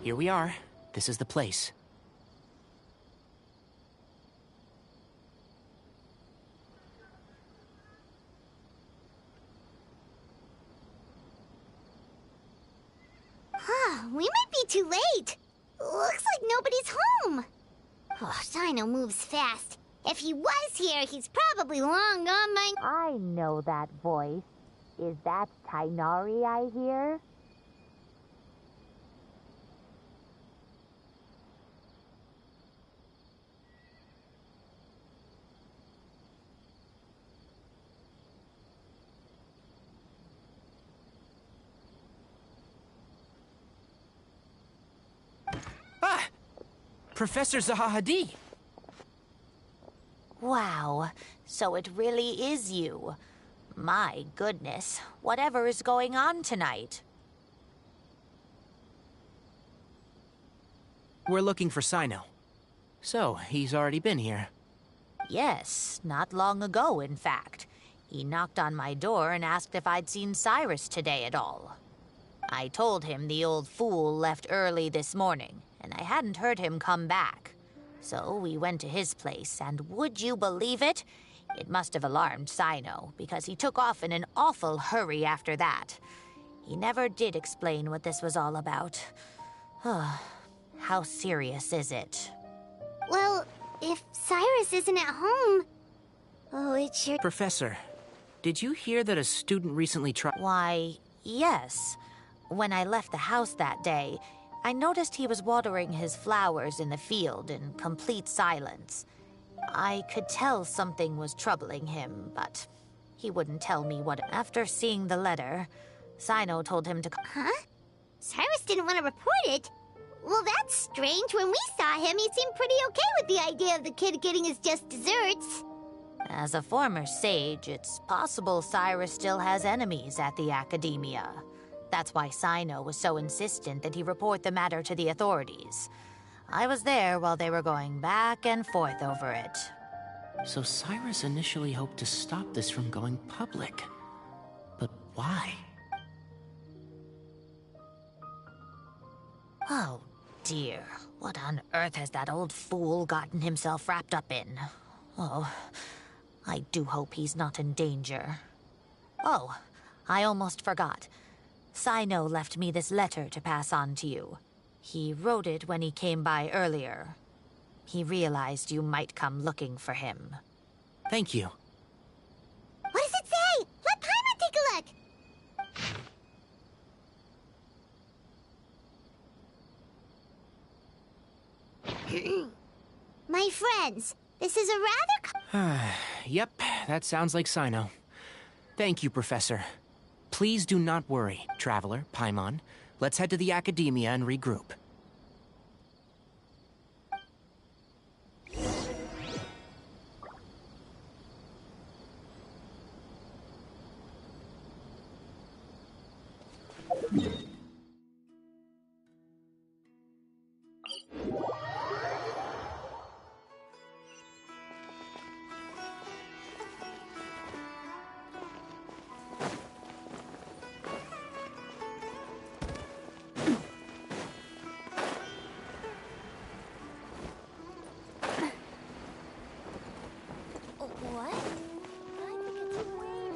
Here we are. This is the place. We might be too late. Looks like nobody's home. Oh, Cyno moves fast. If he was here, he's probably long gone by... I know that voice. Is that Tighnari I hear? Ah! Professor Zahahadi! Wow, so it really is you. My goodness, whatever is going on tonight? We're looking for Cyno. So, he's already been here. Yes, not long ago, in fact. He knocked on my door and asked if I'd seen Cyrus today at all. I told him the old fool left early this morning, and I hadn't heard him come back. So we went to his place, and would you believe it? It must have alarmed Cyno, because he took off in an awful hurry after that. He never did explain what this was all about. How serious is it? Well, if Cyrus isn't at home... Oh, it sure... Professor, did you hear that a student recently tried... Why, yes. When I left the house that day, I noticed he was watering his flowers in the field in complete silence. I could tell something was troubling him, but he wouldn't tell me what. After seeing the letter, Cyno told him to... Huh? Cyrus didn't want to report it? Well, that's strange. When we saw him, he seemed pretty okay with the idea of the kid getting his just desserts. As a former sage, it's possible Cyrus still has enemies at the academia. That's why Cyno was so insistent that he report the matter to the authorities. I was there while they were going back and forth over it. So Cyrus initially hoped to stop this from going public. But why? Oh, dear. What on earth has that old fool gotten himself wrapped up in? Oh, I do hope he's not in danger. Oh, I almost forgot. Cyno left me this letter to pass on to you. He wrote it when he came by earlier. He realized you might come looking for him. Thank you. What does it say? Let Paimon take a look. My friends, this is a rather... Yep, that sounds like Cyno. Thank you, Professor. Please do not worry, Traveler, Paimon. Let's head to the Academia and regroup. What? I think it's weird.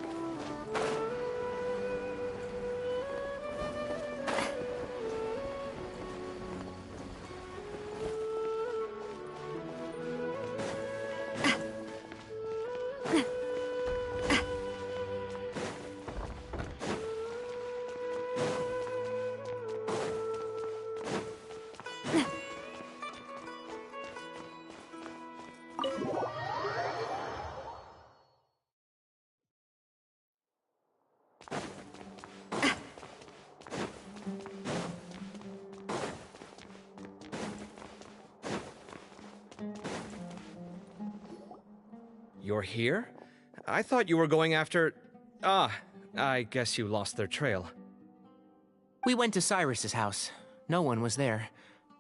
You're here? I thought you were going after... Ah, I guess you lost their trail. We went to Cyrus's house. No one was there.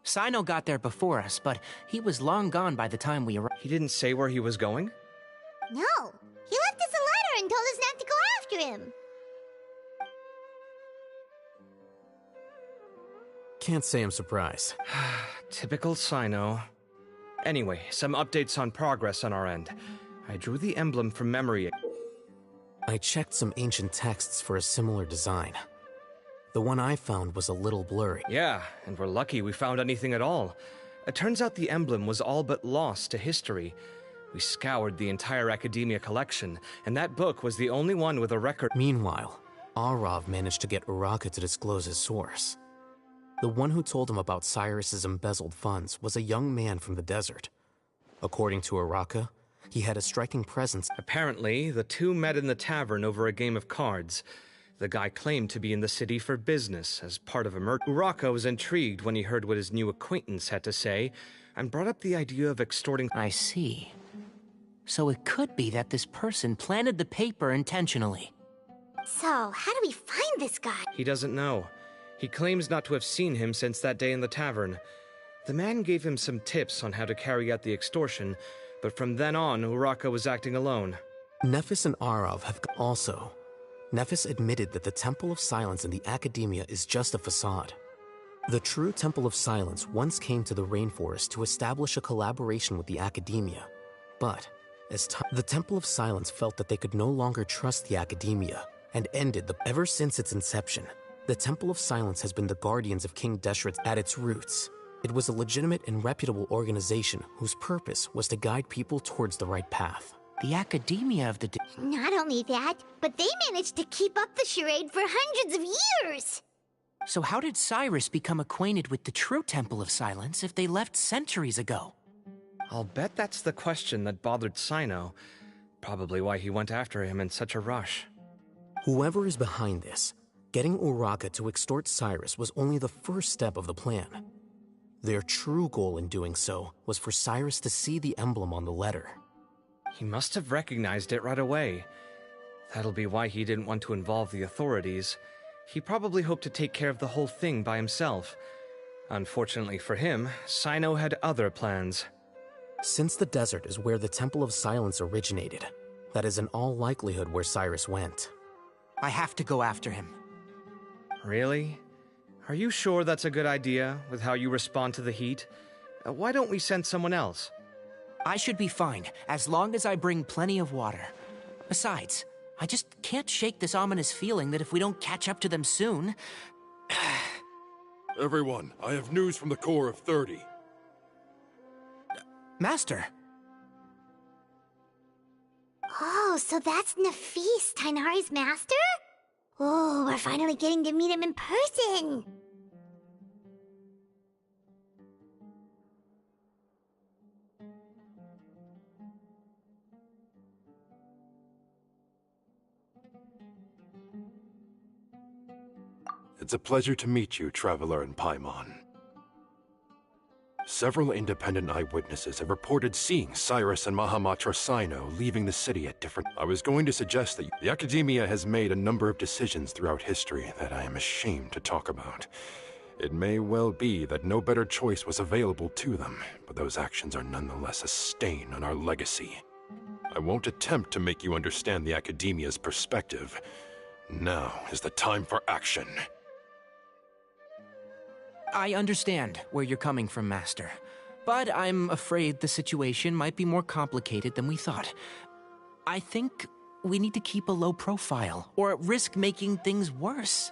Cyno got there before us, but he was long gone by the time we arrived. He didn't say where he was going? No, he left us a letter and told us not to go after him. Can't say I'm surprised. Typical Cyno. Anyway, some updates on progress on our end. I drew the emblem from memory. I checked some ancient texts for a similar design. The one I found was a little blurry. Yeah, and we're lucky we found anything at all. It turns out the emblem was all but lost to history. We scoured the entire Academia collection, and that book was the only one with a record. Meanwhile, Arav managed to get Uraka to disclose his source. The one who told him about Cyrus's embezzled funds was a young man from the desert. According to Uraka, he had a striking presence. Apparently, the two met in the tavern over a game of cards. The guy claimed to be in the city for business as part of a merger. Uraka was intrigued when he heard what his new acquaintance had to say, and brought up the idea of extorting. I see. So it could be that this person planted the paper intentionally. So, how do we find this guy? He doesn't know. He claims not to have seen him since that day in the tavern. The man gave him some tips on how to carry out the extortion, but from then on, Uraka was acting alone. Nephis and Arav have also. Nephis admitted that the Temple of Silence in the Academia is just a facade. The true Temple of Silence once came to the rainforest to establish a collaboration with the Academia. But, as the Temple of Silence felt that they could no longer trust the Academia, and ended the. Ever since its inception, the Temple of Silence has been the guardians of King Deshret at its roots. It was a legitimate and reputable organization whose purpose was to guide people towards the right path. The Academia of the... Not only that, but they managed to keep up the charade for hundreds of years! So how did Cyrus become acquainted with the true Temple of Silence if they left centuries ago? I'll bet that's the question that bothered Cyno. Probably why he went after him in such a rush. Whoever is behind this, getting Uraka to extort Cyrus was only the first step of the plan. Their true goal in doing so was for Cyrus to see the emblem on the letter. He must have recognized it right away. That'll be why he didn't want to involve the authorities. He probably hoped to take care of the whole thing by himself. Unfortunately for him, Cyno had other plans. Since the desert is where the Temple of Silence originated, that is in all likelihood where Cyrus went. I have to go after him. Really? Are you sure that's a good idea, with how you respond to the heat? Why don't we send someone else? I should be fine, as long as I bring plenty of water. Besides, I just can't shake this ominous feeling that if we don't catch up to them soon... Everyone, I have news from the Corps of 30. Master! Oh, so that's Nafis, Tainari's master? Oh, we're finally getting to meet him in person! It's a pleasure to meet you, Traveler in Paimon. Several independent eyewitnesses have reported seeing Cyrus and Mahamatra Cyno leaving the city at different... I was going to suggest that the Academia has made a number of decisions throughout history that I am ashamed to talk about. It may well be that no better choice was available to them, but those actions are nonetheless a stain on our legacy. I won't attempt to make you understand the Academia's perspective. Now is the time for action. I understand where you're coming from, Master. But I'm afraid the situation might be more complicated than we thought. I think we need to keep a low profile, or risk making things worse.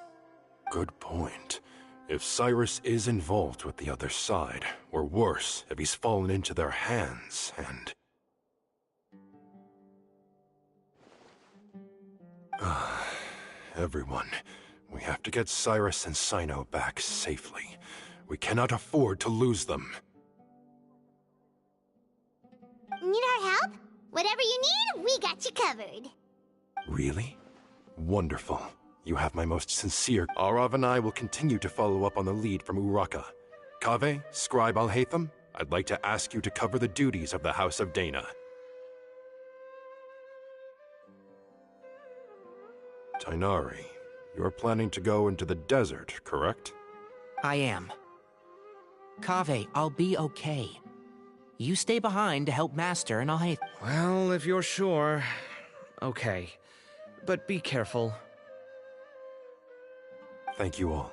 Good point. If Cyrus is involved with the other side, or worse, if he's fallen into their hands, and... Everyone, we have to get Cyrus and Cyno back safely. We cannot afford to lose them. Need our help? Whatever you need, we got you covered. Really? Wonderful. You have my most sincere... Arav and I will continue to follow up on the lead from Uraka. Kaveh, Scribe Al-Haytham, I'd like to ask you to cover the duties of the House of Dana. Tainari, you're planning to go into the desert, correct? I am. Kaveh, I'll be okay. You stay behind to help Master and I'll... Well, if you're sure... Okay. But be careful. Thank you all.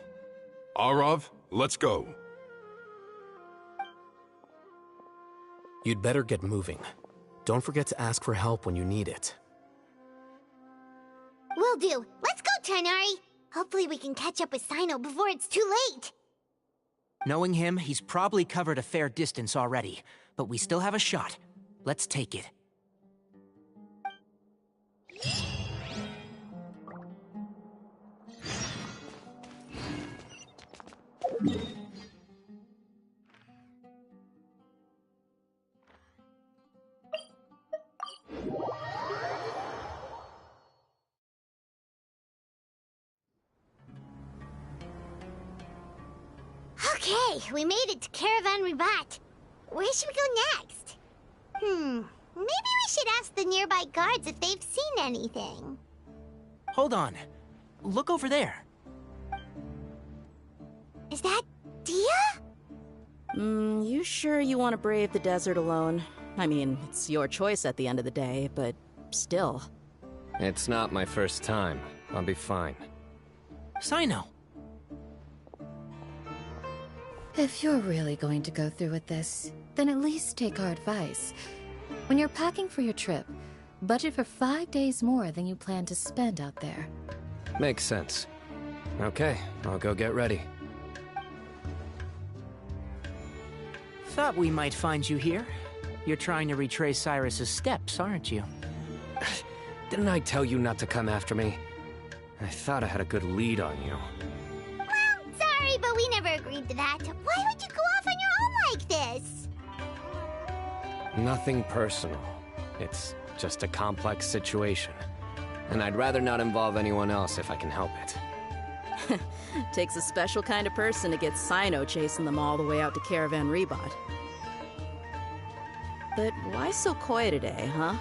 Arav, let's go. You'd better get moving. Don't forget to ask for help when you need it. Will do. Let's go, Tighnari. Hopefully we can catch up with Cyno before it's too late. Knowing him, he's probably covered a fair distance already, but we still have a shot. Let's take it. Okay, we made it to Caravan Ribat. Where should we go next? Maybe we should ask the nearby guards if they've seen anything. Hold on. Look over there. Is that Dia? You sure you want to brave the desert alone? I mean, it's your choice at the end of the day, but still. It's not my first time. I'll be fine. Cyno. If you're really going to go through with this, then at least take our advice. When you're packing for your trip, budget for 5 days more than you plan to spend out there. Makes sense. Okay, I'll go get ready. Thought we might find you here. You're trying to retrace Cyrus's steps, aren't you? Didn't I tell you not to come after me? I thought I had a good lead on you. Well, sorry, but we never agreed to that. Why would you go off on your own like this? Nothing personal. It's just a complex situation. And I'd rather not involve anyone else if I can help it. Takes a special kind of person to get Cyno chasing them all the way out to Caravan Ribat. But why so coy today, huh?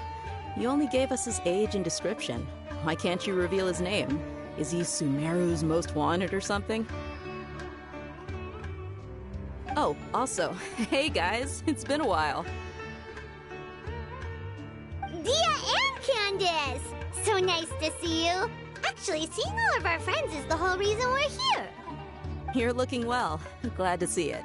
You only gave us his age and description. Why can't you reveal his name? Is he Sumeru's most wanted or something? Oh, also, hey guys, it's been a while. Dia and Candace! So nice to see you. Actually, seeing all of our friends is the whole reason we're here. You're looking well. Glad to see it.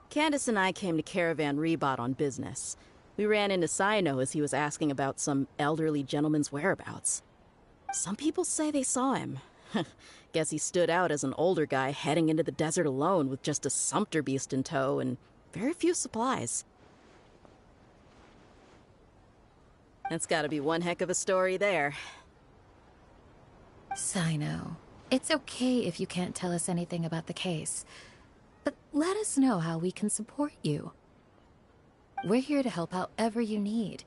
Candace and I came to Caravan Ribat on business. We ran into Cyno as he was asking about some elderly gentleman's whereabouts. Some people say they saw him. Guess he stood out as an older guy heading into the desert alone with just a sumpter beast in tow and very few supplies. That's gotta be one heck of a story there. Cyno, it's okay if you can't tell us anything about the case. But let us know how we can support you. We're here to help however you need.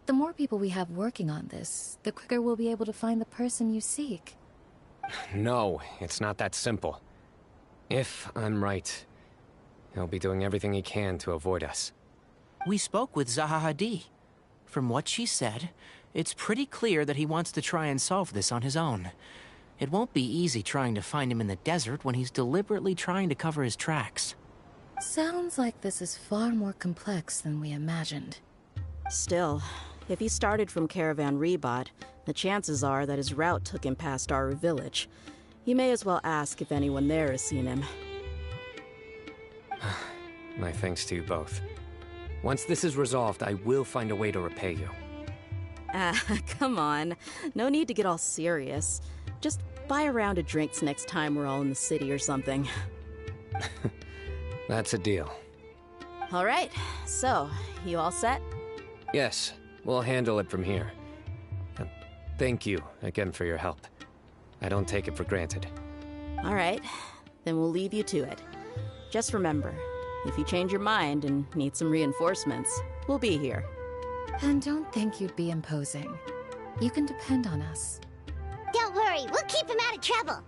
The more people we have working on this, the quicker we'll be able to find the person you seek. No, it's not that simple. If I'm right, he'll be doing everything he can to avoid us. We spoke with Zaha Hadid. From what she said, it's pretty clear that he wants to try and solve this on his own. It won't be easy trying to find him in the desert when he's deliberately trying to cover his tracks. Sounds like this is far more complex than we imagined. Still, if he started from Caravan Ribat, the chances are that his route took him past our village. You may as well ask if anyone there has seen him. My thanks to you both. Once this is resolved, I will find a way to repay you. Ah, come on. No need to get all serious. Just buy a round of drinks next time we're all in the city or something. That's a deal. All right, so, you all set? Yes, we'll handle it from here. Thank you again for your help. I don't take it for granted. All right, then we'll leave you to it. Just remember, if you change your mind and need some reinforcements, we'll be here. And don't think you'd be imposing. You can depend on us. Don't worry, we'll keep him out of trouble.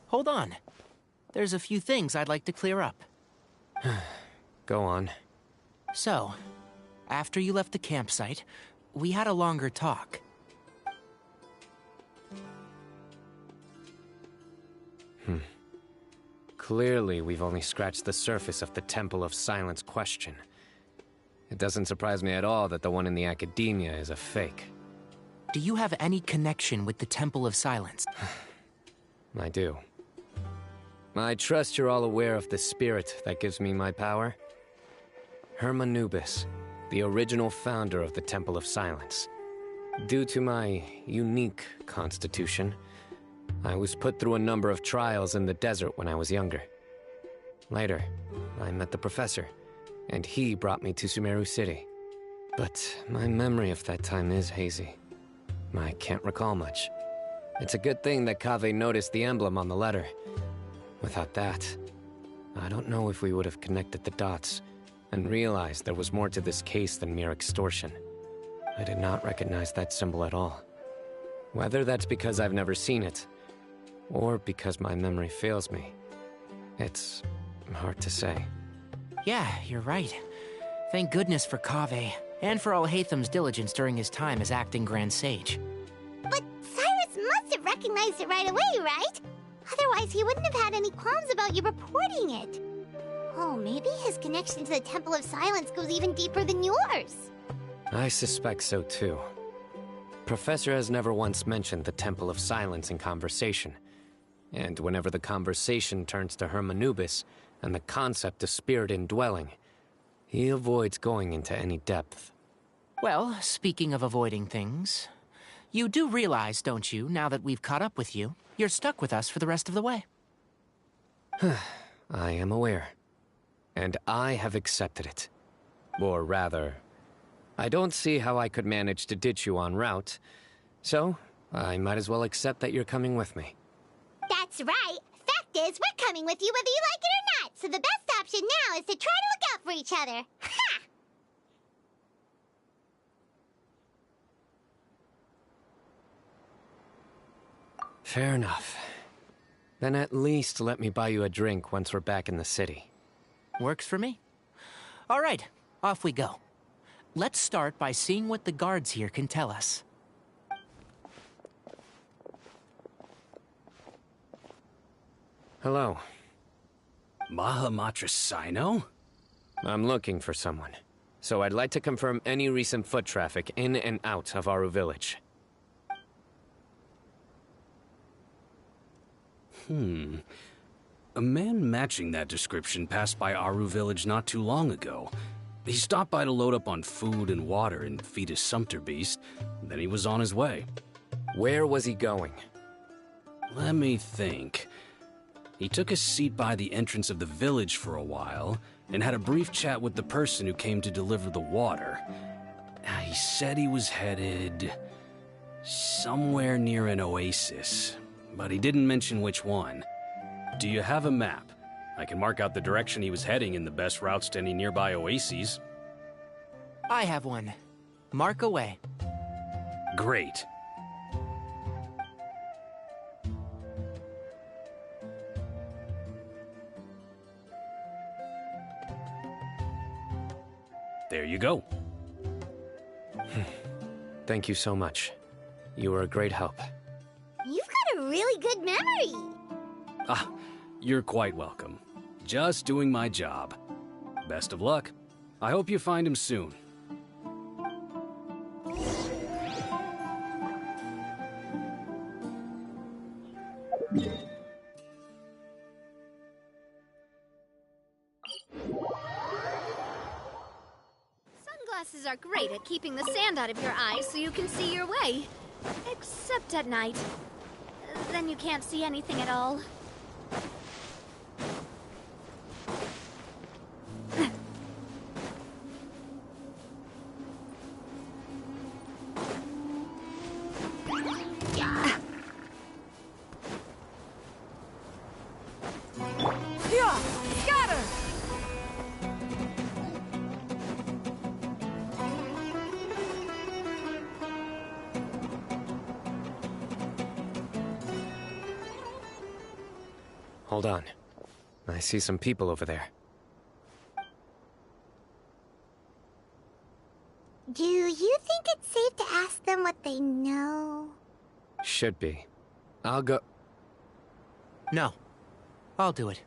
Hold on. There's a few things I'd like to clear up. Go on. So, after you left the campsite, we had a longer talk. Clearly, we've only scratched the surface of the Temple of Silence question. It doesn't surprise me at all that the one in the academia is a fake. Do you have any connection with the Temple of Silence? I do. I trust you're all aware of the spirit that gives me my power. Hermanubis, the original founder of the Temple of Silence. Due to my unique constitution, I was put through a number of trials in the desert when I was younger. Later, I met the professor, and he brought me to Sumeru City. But my memory of that time is hazy. I can't recall much. It's a good thing that Kaveh noticed the emblem on the letter. Without that, I don't know if we would have connected the dots and realized there was more to this case than mere extortion. I did not recognize that symbol at all. Whether that's because I've never seen it, or because my memory fails me, it's hard to say. Yeah, you're right. Thank goodness for Kaveh, and for Alhaitham's diligence during his time as acting Grand Sage. But Cyrus must have recognized it right away, right? Otherwise, he wouldn't have had any qualms about you reporting it. Oh, maybe his connection to the Temple of Silence goes even deeper than yours. I suspect so too. Professor has never once mentioned the Temple of Silence in conversation. And whenever the conversation turns to Hermanubis and the concept of spirit indwelling, he avoids going into any depth. Well, speaking of avoiding things, you do realize, don't you, now that we've caught up with you, you're stuck with us for the rest of the way. I am aware. And I have accepted it. Or rather, I don't see how I could manage to ditch you en route, so I might as well accept that you're coming with me. That's right. Fact is, we're coming with you whether you like it or not, so the best option now is to try to look out for each other. Ha! Fair enough. Then at least let me buy you a drink once we're back in the city. Works for me. All right, off we go. Let's start by seeing what the guards here can tell us. Hello. Mahamatra Cyno? I'm looking for someone, so I'd like to confirm any recent foot traffic in and out of Aru Village. A man matching that description passed by Aru Village not too long ago. He stopped by to load up on food and water and feed his sumpter beast, then he was on his way. Where was he going? Let me think. He took a seat by the entrance of the village for a while, and had a brief chat with the person who came to deliver the water. He said he was headed somewhere near an oasis, but he didn't mention which one. Do you have a map? I can mark out the direction he was heading and the best routes to any nearby oases. I have one. Mark away. Great. There you go. Thank you so much. You were a great help. You've got a really good memory. Ah, you're quite welcome. Just doing my job. Best of luck. I hope you find him soon. Sunglasses are great at keeping the sand out of your eyes so you can see your way. Except at night. Then you can't see anything at all. hold on. I see some people over there. Do you think it's safe to ask them what they know? Should be. I'll go... No. I'll do it.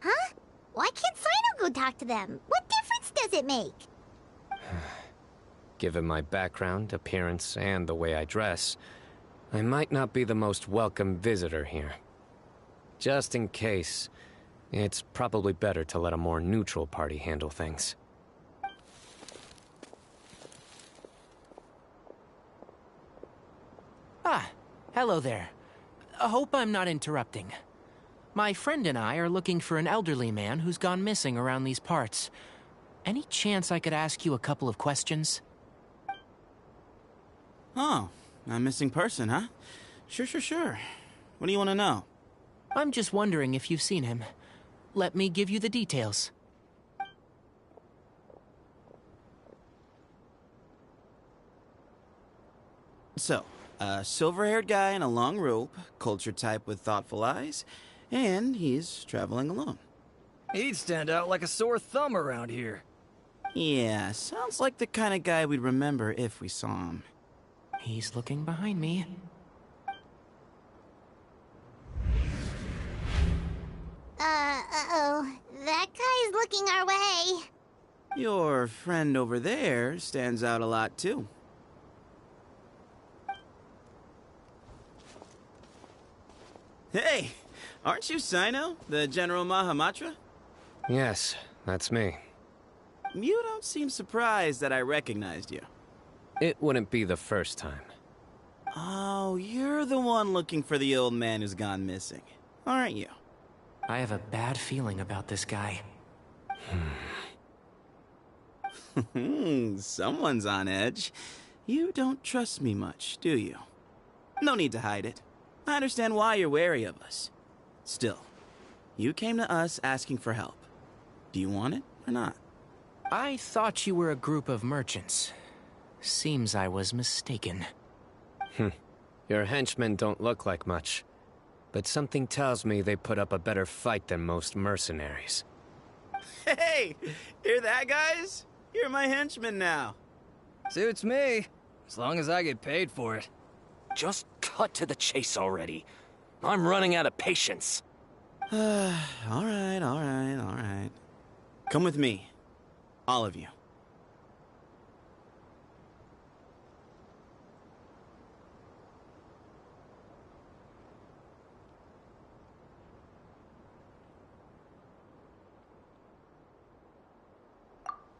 Huh? Why can't Cyno go talk to them? What difference does it make? Given my background, appearance, and the way I dress, I might not be the most welcome visitor here. Just in case, it's probably better to let a more neutral party handle things. Ah, hello there. I hope I'm not interrupting. My friend and I are looking for an elderly man who's gone missing around these parts. Any chance I could ask you a couple of questions? Oh, a missing person, huh? Sure. What do you want to know? I'm just wondering if you've seen him. Let me give you the details. So, a silver-haired guy in a long robe, culture type with thoughtful eyes, and he's traveling alone. He'd stand out like a sore thumb around here. Yeah, sounds like the kind of guy we'd remember if we saw him. He's looking behind me. Uh-oh. That guy's looking our way. Your friend over there stands out a lot, too. Hey! Aren't you Cyno, the General Mahamatra? Yes, that's me. You don't seem surprised that I recognized you. It wouldn't be the first time. Oh, you're the one looking for the old man who's gone missing, aren't you? I have a bad feeling about this guy. Someone's on edge. You don't trust me much, do you? No need to hide it. I understand why you're wary of us. Still, you came to us asking for help. Do you want it or not? I thought you were a group of merchants. Seems I was mistaken. Your henchmen don't look like much, but something tells me they put up a better fight than most mercenaries. Hey! Hear that, guys? You're my henchmen now. Suits me, as long as I get paid for it. Just cut to the chase already. I'm running out of patience. All right. Come with me. All of you.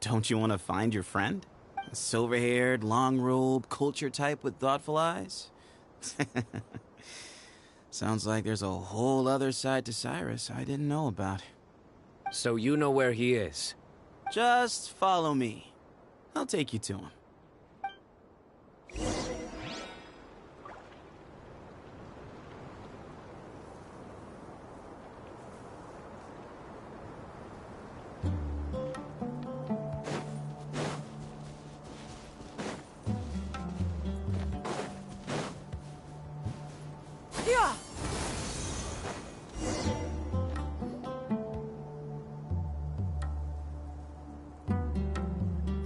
Don't you want to find your friend? A silver-haired, long-robed, culture type with thoughtful eyes? Sounds like there's a whole other side to Cyrus I didn't know about. So you know where he is? Just follow me. I'll take you to him.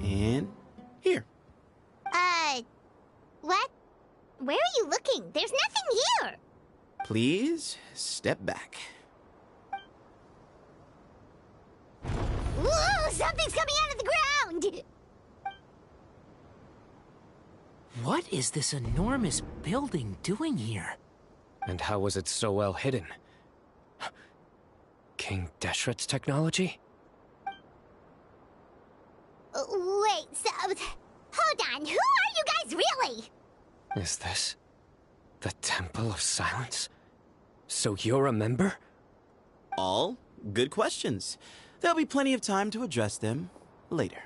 And here. What? Where are you looking? There's nothing here. Please step back. Whoa! Something's coming out of the ground! What is this enormous building doing here? And how was it so well hidden? King Deshret's technology? Wait, so... Hold on, who are you guys really? Is this the Temple of Silence? So you're a member? All good questions. There'll be plenty of time to address them later.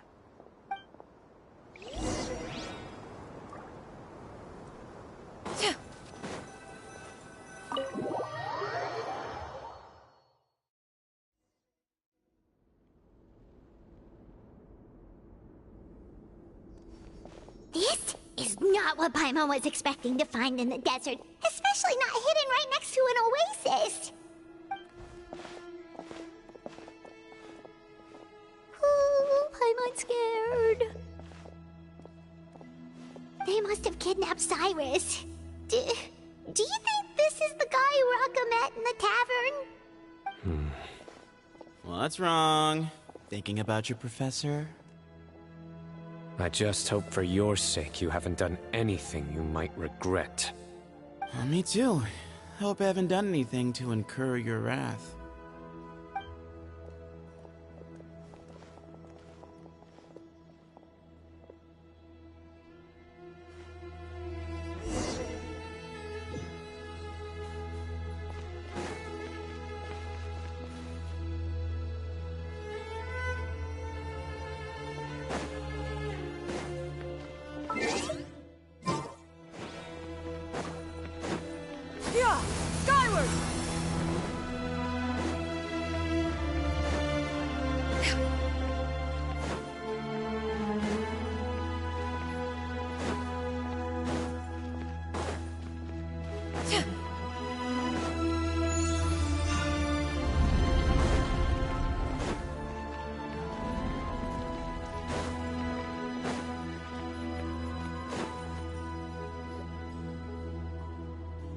This is is not what Paimon was expecting to find in the desert, especially not hidden right next to an oasis. Ooh, Paimon's scared. They must have kidnapped Cyrus. Do you think this is the guy Raka met in the tavern? What's wrong? Thinking about your professor? I just hope for your sake you haven't done anything you might regret. Me too. Hope I haven't done anything to incur your wrath. Skyward!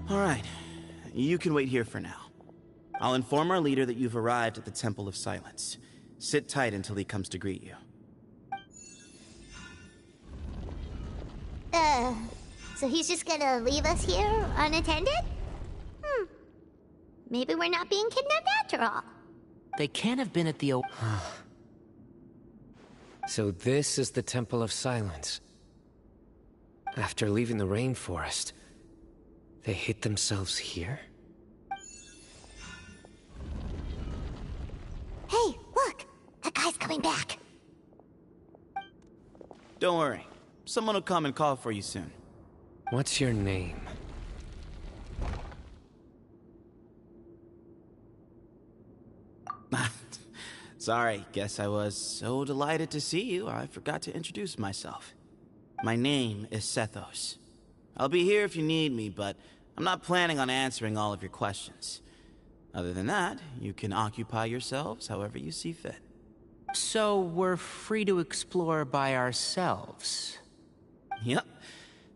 All right. You can wait here for now. I'll inform our leader that you've arrived at the Temple of Silence. Sit tight until he comes to greet you. So he's just gonna leave us here unattended? Maybe we're not being kidnapped after all. They can't have been at the So this is the Temple of Silence. After leaving the rainforest, they hid themselves here? Hey, look! That guy's coming back. Don't worry. Someone will come and call for you soon. What's your name? Sorry, guess I was so delighted to see you, I forgot to introduce myself. My name is Sethos. I'll be here if you need me, but I'm not planning on answering all of your questions. Other than that, you can occupy yourselves however you see fit. So we're free to explore by ourselves? Yep.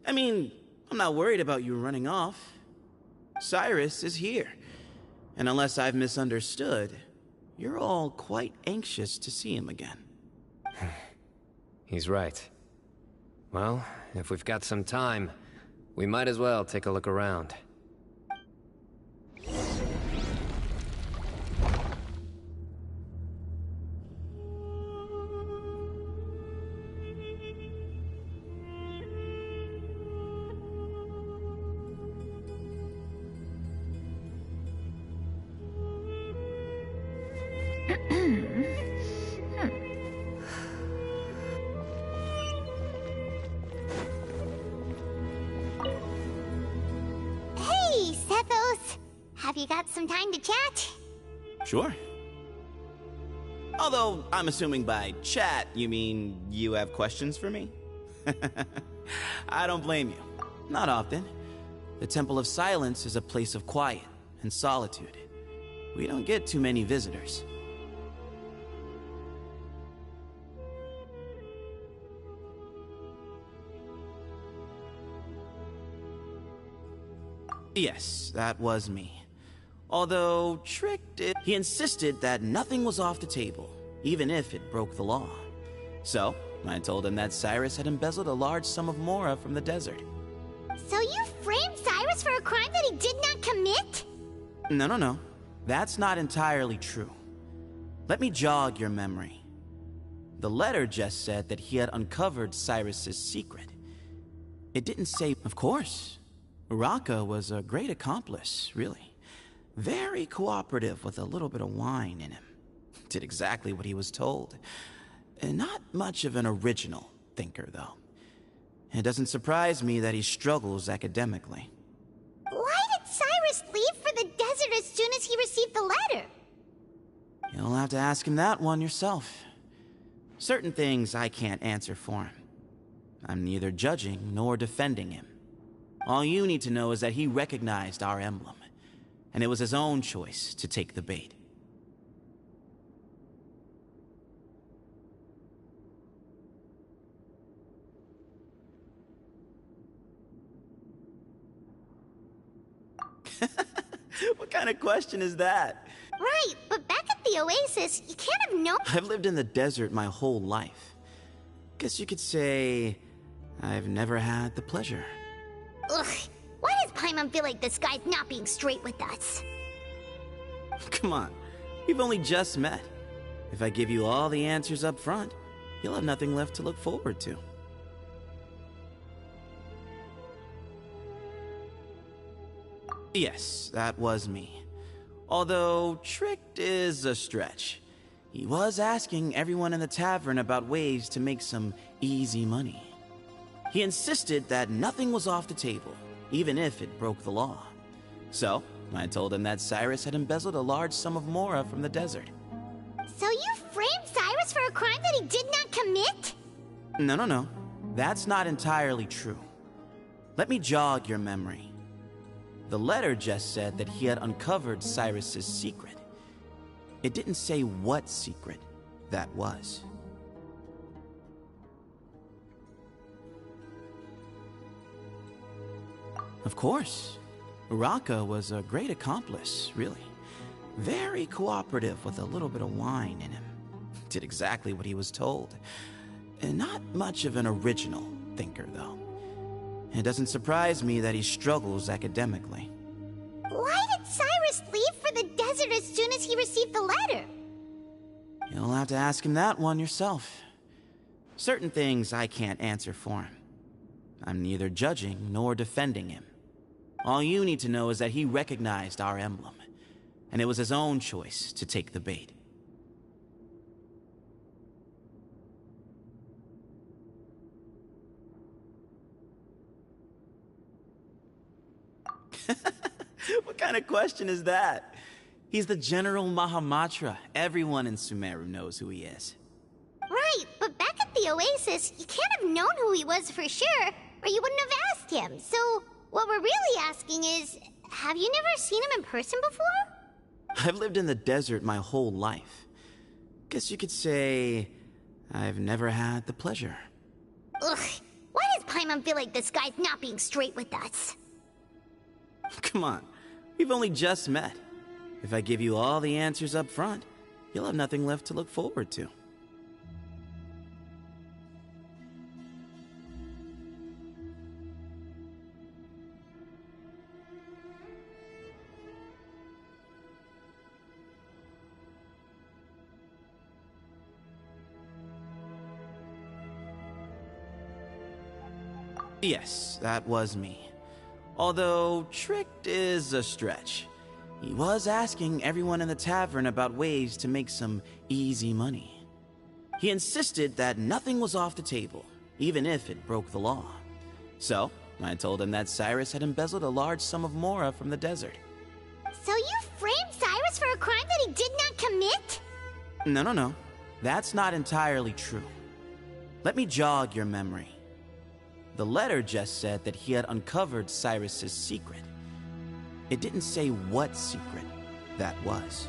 I mean, I'm not worried about you running off. Cyrus is here. And unless I've misunderstood, you're all quite anxious to see him again. He's right. Well, if we've got some time, we might as well take a look around. Hey, Sethos! Have you got some time to chat? Sure. Although, I'm assuming by chat, you mean you have questions for me? I don't blame you. Not often. The Temple of Silence is a place of quiet and solitude. We don't get too many visitors. Yes, that was me. Although, Trick did... He insisted that nothing was off the table, even if it broke the law. So, I told him that Cyrus had embezzled a large sum of mora from the desert. So you framed Cyrus for a crime that he did not commit? No. That's not entirely true. Let me jog your memory. The letter just said that he had uncovered Cyrus's secret. It didn't say... Of course. Raka was a great accomplice, really. Very cooperative with a little bit of wine in him. Did exactly what he was told. And not much of an original thinker, though. It doesn't surprise me that he struggles academically. Why did Cyrus leave for the desert as soon as he received the letter? You'll have to ask him that one yourself. Certain things I can't answer for him. I'm neither judging nor defending him. All you need to know is that he recognized our emblem, and it was his own choice to take the bait. What kind of question is that? Right, but back at the Oasis, you can't have known— I've lived in the desert my whole life. Guess you could say I've never had the pleasure. Ugh, why does Paimon feel like this guy's not being straight with us? Come on, we've only just met. If I give you all the answers up front, you'll have nothing left to look forward to. Yes, that was me. Although, tricked is a stretch. He was asking everyone in the tavern about ways to make some easy money. He insisted that nothing was off the table, even if it broke the law. So, I told him that Cyrus had embezzled a large sum of mora from the desert. So you framed Cyrus for a crime that he did not commit? No. That's not entirely true. Let me jog your memory. The letter just said that he had uncovered Cyrus's secret. It didn't say what secret that was. Of course. Uraka was a great accomplice, really. Very cooperative with a little bit of wine in him. Did exactly what he was told. And not much of an original thinker, though. It doesn't surprise me that he struggles academically. Why did Cyrus leave for the desert as soon as he received the letter? You'll have to ask him that one yourself. Certain things I can't answer for him. I'm neither judging nor defending him. All you need to know is that he recognized our emblem, and it was his own choice to take the bait. What kind of question is that? He's the General Mahamatra. Everyone in Sumeru knows who he is. Right, but back at the Oasis, you can't have known who he was for sure, or you wouldn't have asked him. So, what we're really asking is, have you never seen him in person before? I've lived in the desert my whole life. Guess you could say I've never had the pleasure. Ugh, why does Paimon feel like this guy's not being straight with us? Come on, we've only just met. If I give you all the answers up front, you'll have nothing left to look forward to. Yes, that was me. Although, tricked is a stretch. He was asking everyone in the tavern about ways to make some easy money. He insisted that nothing was off the table, even if it broke the law. So, I told him that Cyrus had embezzled a large sum of mora from the desert. So you framed Cyrus for a crime that he did not commit? No. That's not entirely true. Let me jog your memory. The letter just said that he had uncovered Cyrus's secret. It didn't say what secret that was.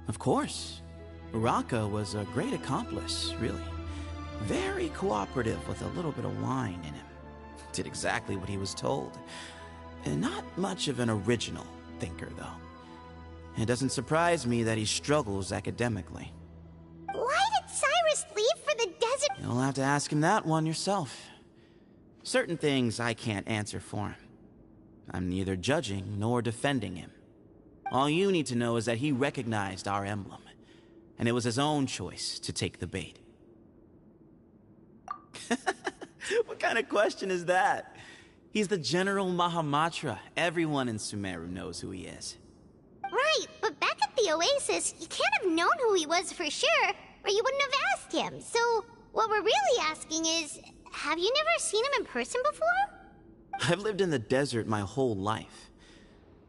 Of course. Uraka was a great accomplice, really. Very cooperative with a little bit of wine in him. Did exactly what he was told. And not much of an original thinker, though. It doesn't surprise me that he struggles academically. Why did Cyrus leave for the desert? You'll have to ask him that one yourself. Certain things I can't answer for him. I'm neither judging nor defending him. All you need to know is that he recognized our emblem, and it was his own choice to take the bait. What kind of question is that? He's the General Mahamatra. Everyone in Sumeru knows who he is. Right, but back at the Oasis, you can't have known who he was for sure, or you wouldn't have asked him. So, what we're really asking is, have you never seen him in person before? I've lived in the desert my whole life.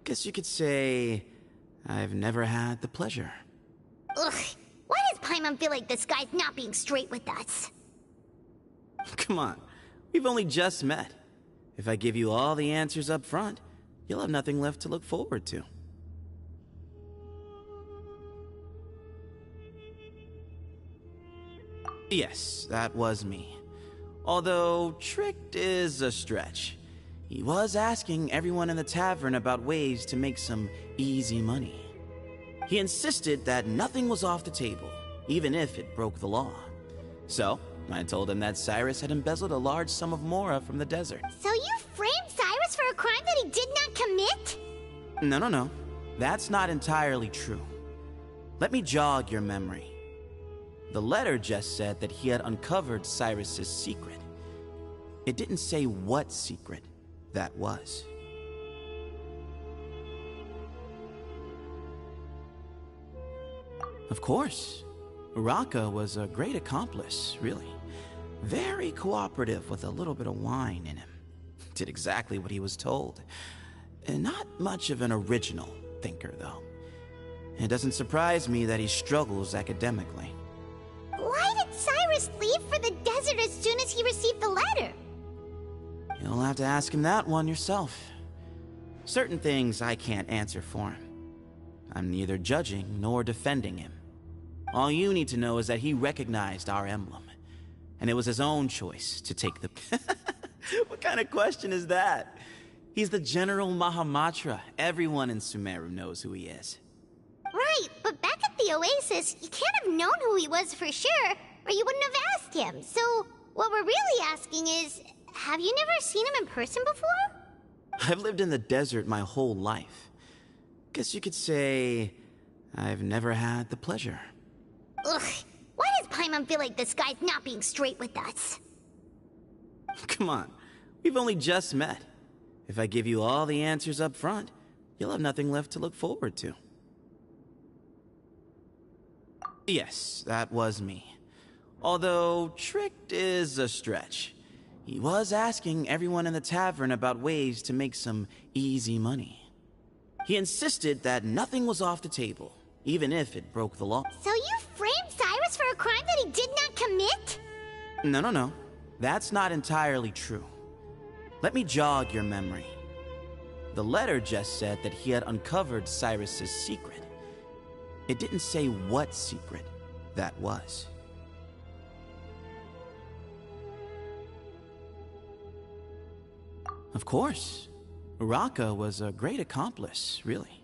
Guess you could say I've never had the pleasure. Ugh, why does Paimon feel like this guy's not being straight with us? Come on, we've only just met. If I give you all the answers up front, you'll have nothing left to look forward to. Yes, that was me. Although, tricked is a stretch. He was asking everyone in the tavern about ways to make some easy money. He insisted that nothing was off the table, even if it broke the law. So, I told him that Cyrus had embezzled a large sum of mora from the desert. So you framed Cyrus for a crime that he did not commit? No. That's not entirely true. Let me jog your memory. The letter just said that he had uncovered Cyrus's secret. It didn't say what secret that was. Of course. Uraka was a great accomplice, really. Very cooperative with a little bit of wine in him. Did exactly what he was told. And not much of an original thinker, though. It doesn't surprise me that he struggles academically. Why did Cyrus leave for the desert as soon as he received the letter? You'll have to ask him that one yourself. Certain things I can't answer for him. I'm neither judging nor defending him. All you need to know is that he recognized our emblem, and it was his own choice to take the... What kind of question is that? He's the General Mahamatra. Everyone in Sumeru knows who he is. Right, but back at the Oasis, you can't have known who he was for sure, or you wouldn't have asked him. So, what we're really asking is, have you never seen him in person before? I've lived in the desert my whole life. Guess you could say I've never had the pleasure. Ugh, why does Paimon feel like this guy's not being straight with us? Come on, we've only just met. If I give you all the answers up front, you'll have nothing left to look forward to. Yes, that was me. Although, tricked is a stretch. He was asking everyone in the tavern about ways to make some easy money. He insisted that nothing was off the table, even if it broke the law. So you framed Cyrus for a crime that he did not commit? No. That's not entirely true. Let me jog your memory. The letter just said that he had uncovered Cyrus's secret. It didn't say what secret that was. Of course. Uraka was a great accomplice, really.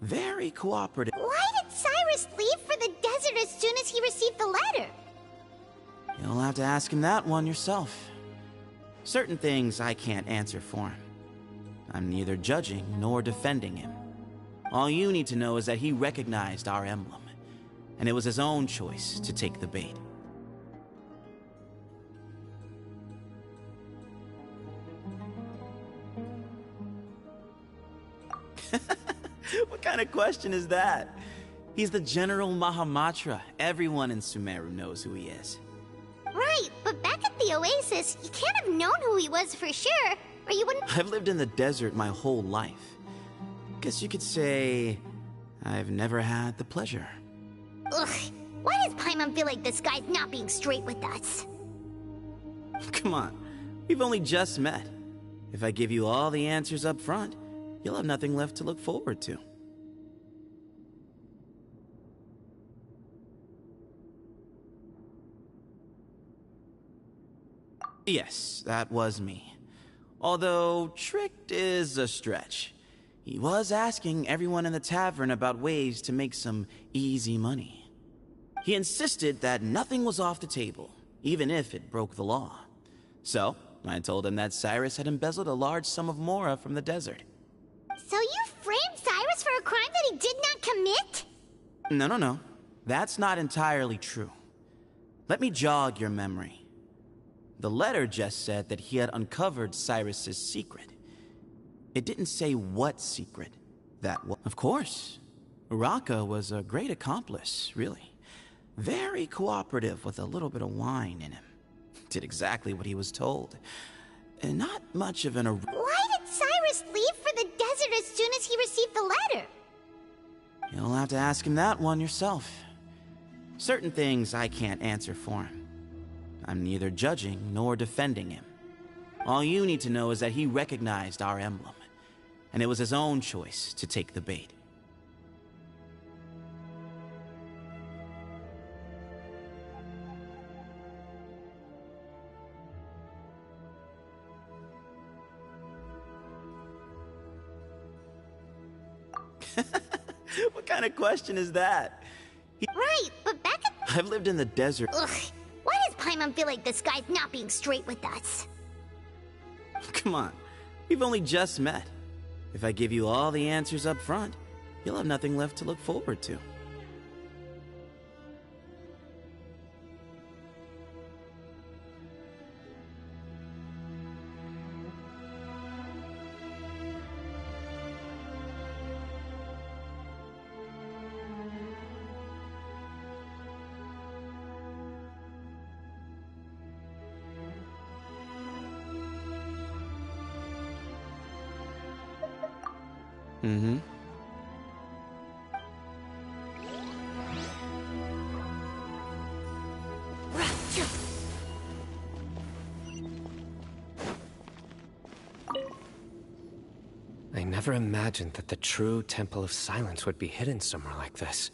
Very cooperative. Why did Cyrus leave for the desert as soon as he received the letter? You'll have to ask him that one yourself. Certain things I can't answer for him. I'm neither judging nor defending him. All you need to know is that he recognized our emblem, and it was his own choice to take the bait. What kind of question is that? He's the General Mahamatra. Everyone in Sumeru knows who he is. Right, but back at the Oasis, you can't have known who he was for sure, or you wouldn't... I've lived in the desert my whole life. Guess you could say I've never had the pleasure. Ugh, why does Paimon feel like this guy's not being straight with us? Come on, we've only just met. If I give you all the answers up front, you'll have nothing left to look forward to. Yes, that was me. Although, tricked is a stretch. He was asking everyone in the tavern about ways to make some easy money. He insisted that nothing was off the table, even if it broke the law. So, I told him that Cyrus had embezzled a large sum of mora from the desert. So you framed Cyrus for a crime that he did not commit? No. That's not entirely true. Let me jog your memory. The letter just said that he had uncovered Cyrus's secret. It didn't say what secret that was. Of course. Uraka was a great accomplice, really. Very cooperative with a little bit of wine in him. Did exactly what he was told. And not much of an... Why did Cyrus leave for the desert as soon as he received the letter? want to ask him that one yourself. Certain things I can't answer for him. I'm neither judging nor defending him. All you need to know is that he recognized our emblem, and it was his own choice to take the bait. What kind of question is that? Right, but back at... I've lived in the desert. Ugh, why does Paimon feel like this guy's not being straight with us? Come on, we've only just met. If I give you all the answers up front, you'll have nothing left to look forward to. Mm-hmm. I never imagined that the true Temple of Silence would be hidden somewhere like this.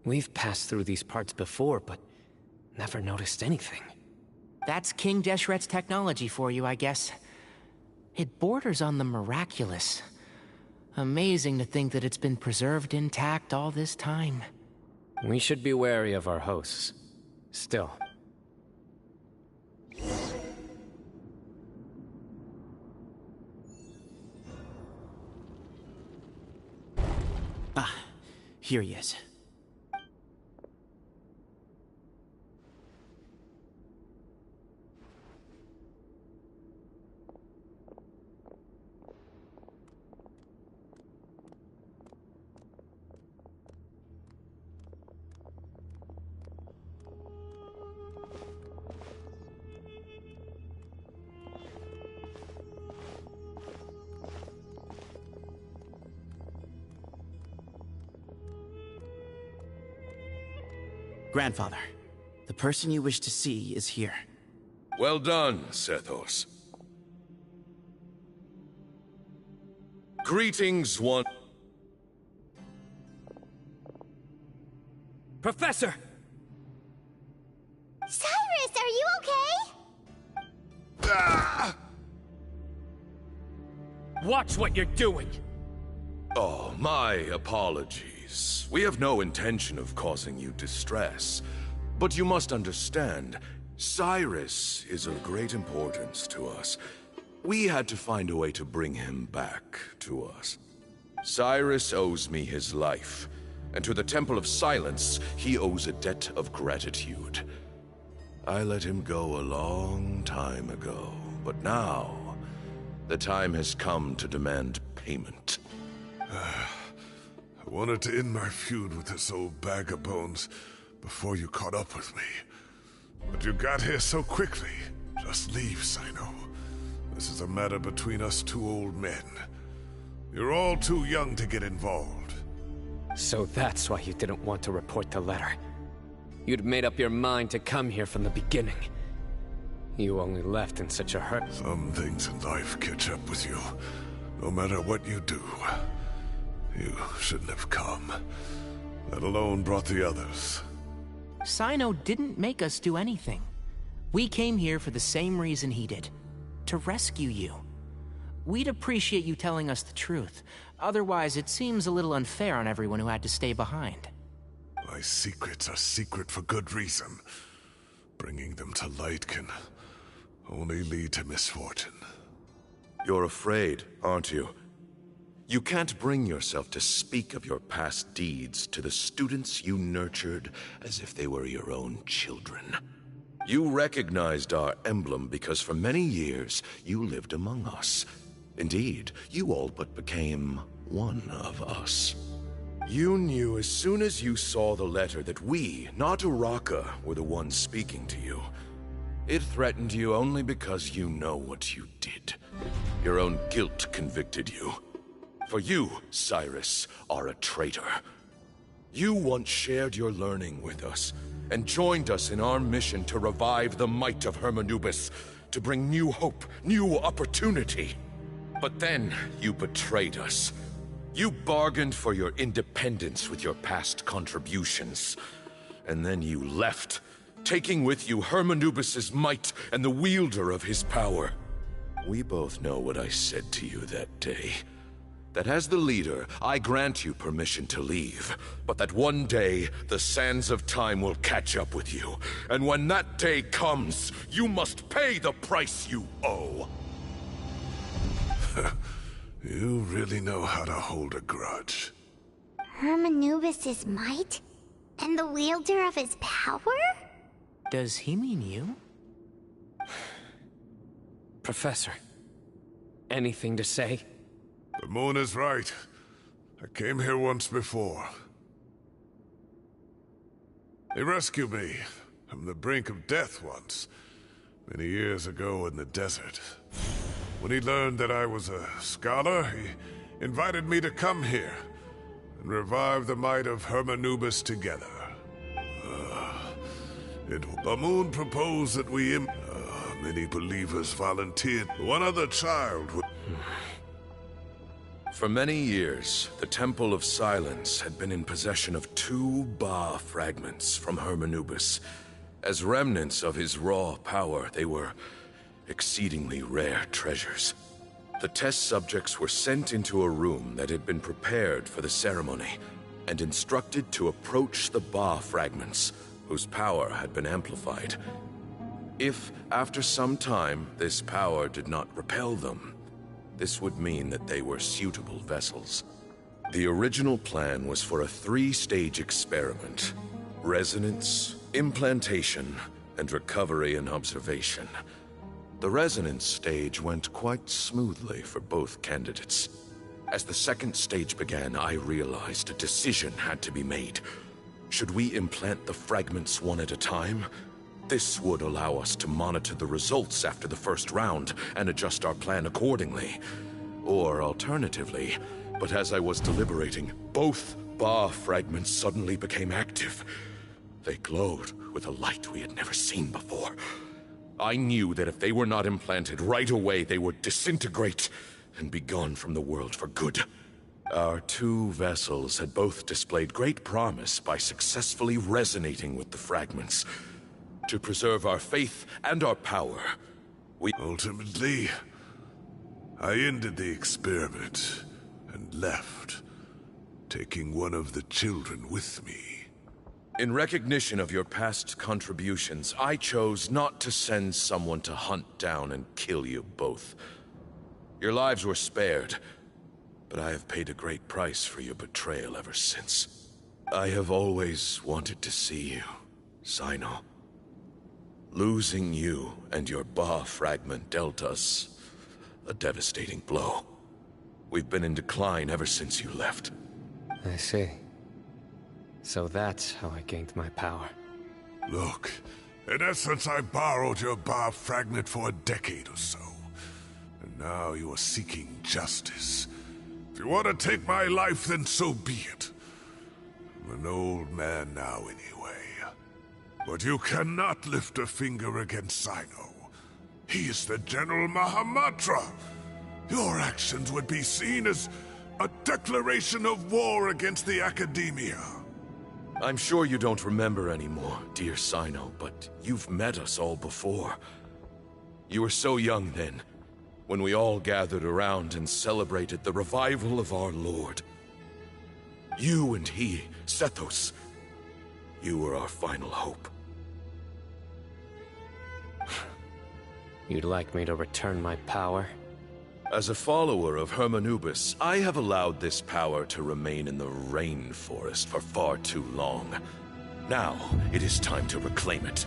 We've passed through these parts before, but never noticed anything. That's King Deshret's technology for you, I guess. It borders on the miraculous. Amazing to think that it's been preserved intact all this time. We should be wary of our hosts. Still. Ah, here he is. Grandfather, the person you wish to see is here. Well done, Sethos. Greetings, one... Professor! Cyrus, are you okay? Ah! Watch what you're doing! Oh, my apologies. We have no intention of causing you distress. But you must understand, Cyrus is of great importance to us. We had to find a way to bring him back to us. Cyrus owes me his life, and to the Temple of Silence, he owes a debt of gratitude. I let him go a long time ago, but now, the time has come to demand payment. I wanted to end my feud with this old bag of bones before you caught up with me. But you got here so quickly. Just leave, Cyno. This is a matter between us two old men. You're all too young to get involved. So that's why you didn't want to report the letter. You'd made up your mind to come here from the beginning. You only left in such a hurry. Some things in life catch up with you, no matter what you do. You shouldn't have come, let alone brought the others. Cyno didn't make us do anything. We came here for the same reason he did. To rescue you. We'd appreciate you telling us the truth. Otherwise, it seems a little unfair on everyone who had to stay behind. My secrets are secret for good reason. Bringing them to light can only lead to misfortune. You're afraid, aren't you? You can't bring yourself to speak of your past deeds to the students you nurtured as if they were your own children. You recognized our emblem because for many years you lived among us. Indeed, you all but became one of us. You knew as soon as you saw the letter that we, not Uraka, were the ones speaking to you. It threatened you only because you know what you did. Your own guilt convicted you. For you, Cyrus, are a traitor. You once shared your learning with us, and joined us in our mission to revive the might of Hermanubis, to bring new hope, new opportunity. But then, you betrayed us. You bargained for your independence with your past contributions. And then you left, taking with you Hermanubis' might and the wielder of his power. We both know what I said to you that day. That as the leader, I grant you permission to leave, but that one day, the sands of time will catch up with you. And when that day comes, you must pay the price you owe. You really know how to hold a grudge. Hermanubis' might? And the wielder of his power? Does he mean you? Professor, anything to say? The moon is right. I came here once before. He rescued me from the brink of death once, many years ago in the desert. When he learned that I was a scholar, he invited me to come here and revive the might of Hermanubis together. The moon proposed that many believers volunteered. One other child would... For many years, the Temple of Silence had been in possession of 2 Ba fragments from Hermanubis. As remnants of his raw power, they were exceedingly rare treasures. The test subjects were sent into a room that had been prepared for the ceremony, and instructed to approach the Ba fragments, whose power had been amplified. If, after some time, this power did not repel them, this would mean that they were suitable vessels. The original plan was for a 3-stage experiment: resonance, implantation, and recovery and observation. The resonance stage went quite smoothly for both candidates. As the 2nd stage began, I realized a decision had to be made. Should we implant the fragments one at a time? This would allow us to monitor the results after the first round and adjust our plan accordingly. Or alternatively, but as I was deliberating, both Ba fragments suddenly became active. They glowed with a light we had never seen before. I knew that if they were not implanted right away, they would disintegrate and be gone from the world for good. Our 2 vessels had both displayed great promise by successfully resonating with the fragments. To preserve our faith and our power, we... Ultimately, I ended the experiment and left, taking one of the children with me. In recognition of your past contributions, I chose not to send someone to hunt down and kill you both. Your lives were spared, but I have paid a great price for your betrayal ever since. I have always wanted to see you, Cyno. Losing you and your Ba fragment dealt us a devastating blow. We've been in decline ever since you left. I see. So that's how I gained my power. Look, in essence, I borrowed your Ba fragment for a decade or so. And now you are seeking justice. If you want to take my life, then so be it. I'm an old man now anyway. But you cannot lift a finger against Cyno. He is the General Mahamatra. Your actions would be seen as a declaration of war against the Academia. I'm sure you don't remember anymore, dear Cyno, but you've met us all before. You were so young then, when we all gathered around and celebrated the revival of our Lord. You and he, Sethos, you were our final hope. You'd like me to return my power? As a follower of Hermanubis, I have allowed this power to remain in the rainforest for far too long. Now, it is time to reclaim it.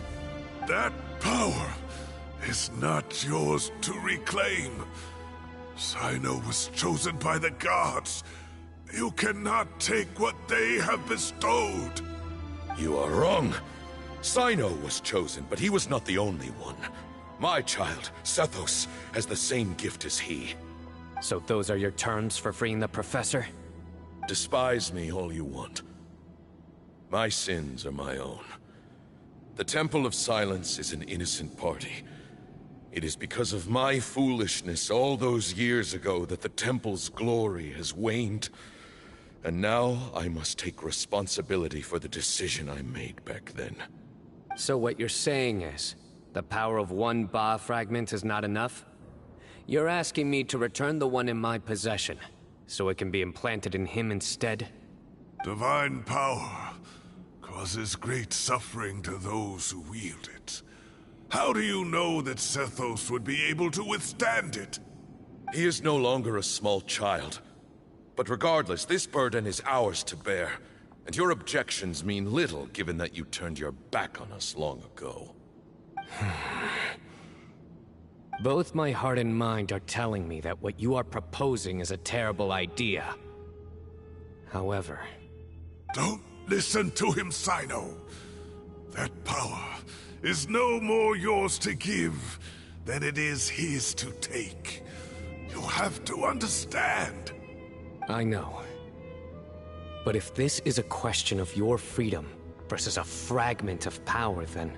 That power is not yours to reclaim. Cyno was chosen by the gods. You cannot take what they have bestowed. You are wrong. Cyno was chosen, but he was not the only one. My child, Sethos, has the same gift as he. So those are your terms for freeing the Professor? Despise me all you want. My sins are my own. The Temple of Silence is an innocent party. It is because of my foolishness all those years ago that the Temple's glory has waned. And now I must take responsibility for the decision I made back then. So what you're saying is, the power of one Ba fragment is not enough? You're asking me to return the one in my possession, so it can be implanted in him instead? Divine power causes great suffering to those who wield it. How do you know that Sethos would be able to withstand it? He is no longer a small child. But regardless, this burden is ours to bear, and your objections mean little given that you turned your back on us long ago. Both my heart and mind are telling me that what you are proposing is a terrible idea. However... Don't listen to him, Cyno. That power is no more yours to give than it is his to take. You have to understand. I know. But if this is a question of your freedom versus a fragment of power, then...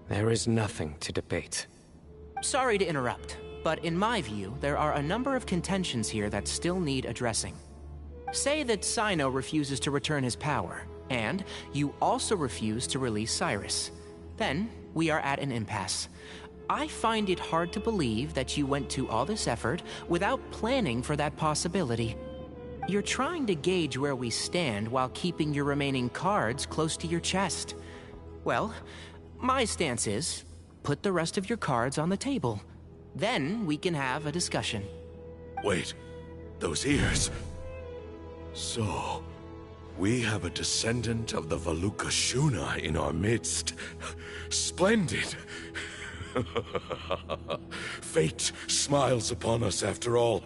there is nothing to debate. Sorry to interrupt, but in my view, there are a number of contentions here that still need addressing. Say that Cyno refuses to return his power, and you also refuse to release Cyrus. Then, we are at an impasse. I find it hard to believe that you went to all this effort without planning for that possibility. You're trying to gauge where we stand while keeping your remaining cards close to your chest. Well, my stance is, put the rest of your cards on the table. Then we can have a discussion. Wait, those ears... So, we have a descendant of the Valukashuna in our midst. Splendid! Fate smiles upon us after all.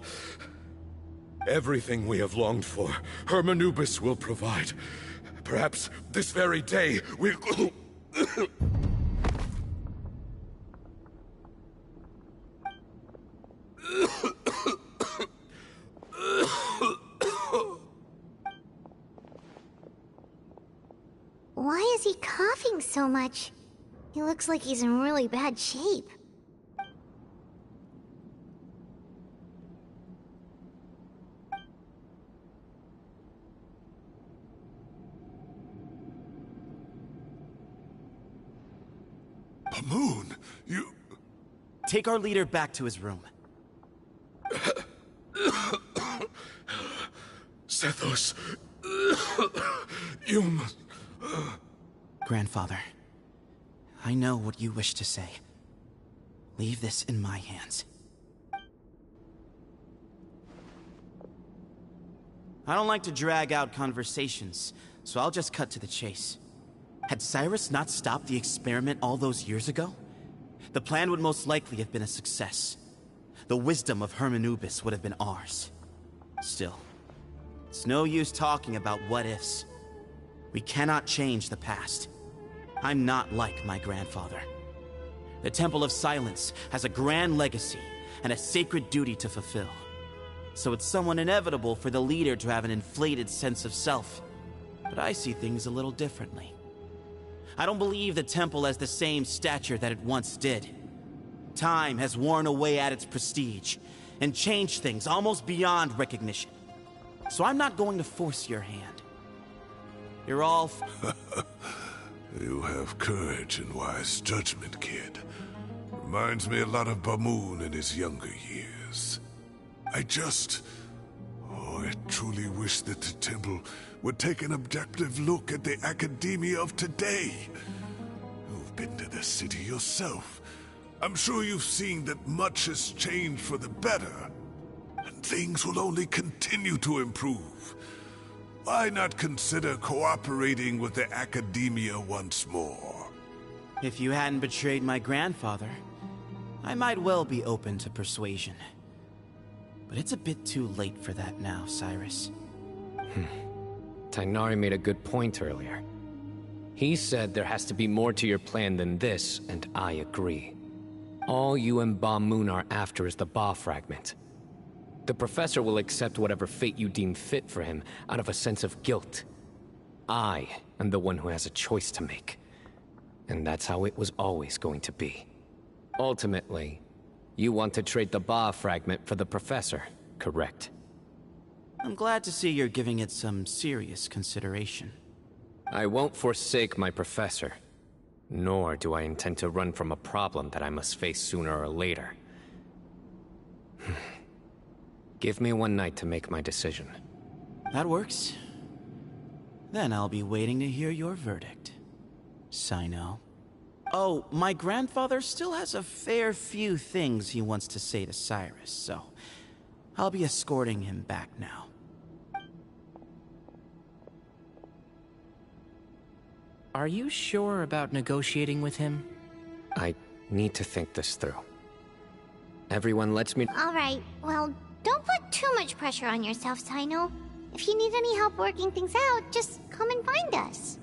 Everything we have longed for, Hermanubis will provide. Perhaps this very day we'll... Why is he coughing so much? He looks like he's in really bad shape. Pamoon, you... Take our leader back to his room. Sethos... you must... Grandfather, I know what you wish to say. Leave this in my hands. I don't like to drag out conversations, so I'll just cut to the chase. Had Cyrus not stopped the experiment all those years ago, the plan would most likely have been a success. The wisdom of Hermanubis would have been ours. Still, it's no use talking about what-ifs. We cannot change the past. I'm not like my grandfather. The Temple of Silence has a grand legacy and a sacred duty to fulfill. So it's somewhat inevitable for the leader to have an inflated sense of self. But I see things a little differently. I don't believe the temple has the same stature that it once did. Time has worn away at its prestige and changed things almost beyond recognition. So I'm not going to force your hand. You're all... You have courage and wise judgment, kid. Reminds me a lot of Bamoon in his younger years. I truly wish that the temple would take an objective look at the academia of today. You've been to the city yourself. I'm sure you've seen that much has changed for the better, and things will only continue to improve. Why not consider cooperating with the academia once more? If you hadn't betrayed my grandfather, I might well be open to persuasion. But it's a bit too late for that now, Cyrus. Tighnari made a good point earlier. He said there has to be more to your plan than this, and I agree. All you and Ba Moon are after is the Ba fragment. The professor will accept whatever fate you deem fit for him out of a sense of guilt. I am the one who has a choice to make. And that's how it was always going to be. Ultimately, you want to trade the Ba fragment for the Professor, correct? I'm glad to see you're giving it some serious consideration. I won't forsake my Professor. Nor do I intend to run from a problem that I must face sooner or later. Give me one night to make my decision. That works. Then I'll be waiting to hear your verdict, Cyno. Oh, my grandfather still has a fair few things he wants to say to Cyrus, so I'll be escorting him back now. Are you sure about negotiating with him? I need to think this through. Everyone lets me... Alright, well, don't put too much pressure on yourself, Cyno. If you need any help working things out, just come and find us.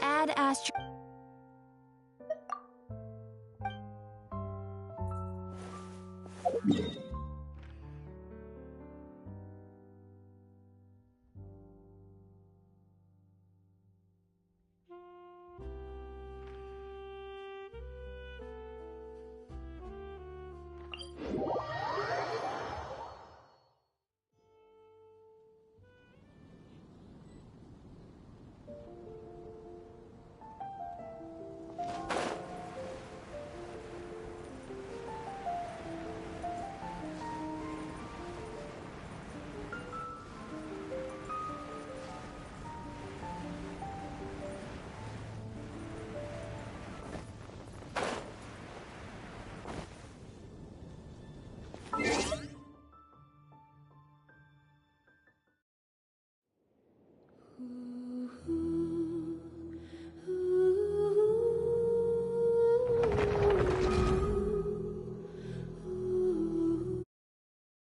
Add Astro...